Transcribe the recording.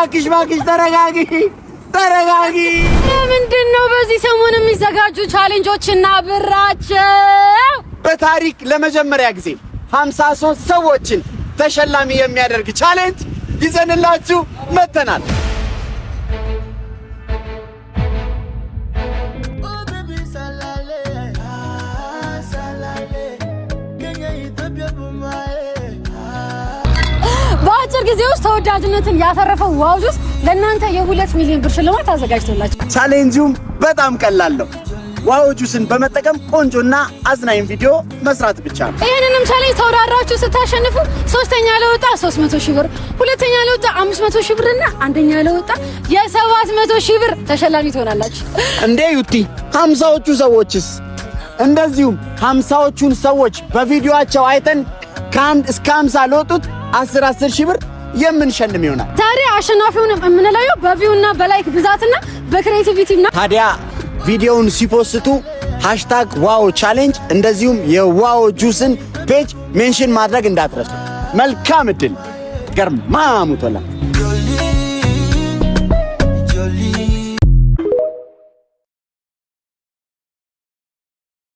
እባክሽ ተረጋጊ። ምንድነው በዚህ ሰሞን የሚዘጋጁ ቻሌንጆችና ብራቸው? በታሪክ ለመጀመሪያ ጊዜ 53 ሰዎችን ተሸላሚ የሚያደርግ ቻሌንጅ ይዘንላችሁ መተናል። በአጭር ጊዜ ውስጥ ተወዳጅነትን ያተረፈው ዋው ጁስ ለእናንተ የ2 ሚሊዮን ብር ሽልማት አዘጋጅቶላችሁ። ቻሌንጁም በጣም ቀላል ነው። ዋው ጁስን በመጠቀም ቆንጆና አዝናኝ ቪዲዮ መስራት ብቻ ነው። ይሄንንም ቻሌንጅ ተወዳድራችሁ ስታሸንፉ ሶስተኛ ለወጣ 300,000 ብር፣ ሁለተኛ ለወጣ 500,000 ብርና አንደኛ ለወጣ የ700,000 ብር ተሸላሚ ትሆናላችሁ። እንዴ ዩቲ 50ዎቹ ሰዎችስ? እንደዚሁም 50ዎቹን ሰዎች በቪዲዮአቸው አይተን ከ1 እስከ 50 ለወጡት 10,000 ብር የምንሸልም ይሆናል። ታዲያ አሸናፊውንም የምንለየው በቪውና በላይክ ብዛትና በክሬቲቪቲ ነው። ታዲያ ቪዲዮውን ሲፖስቱ #ዋው ቻሌንጅ እንደዚሁም የዋው ጁስን ፔጅ ሜንሽን ማድረግ እንዳትረሱ። መልካም እድል። ገርማ ሙቶላ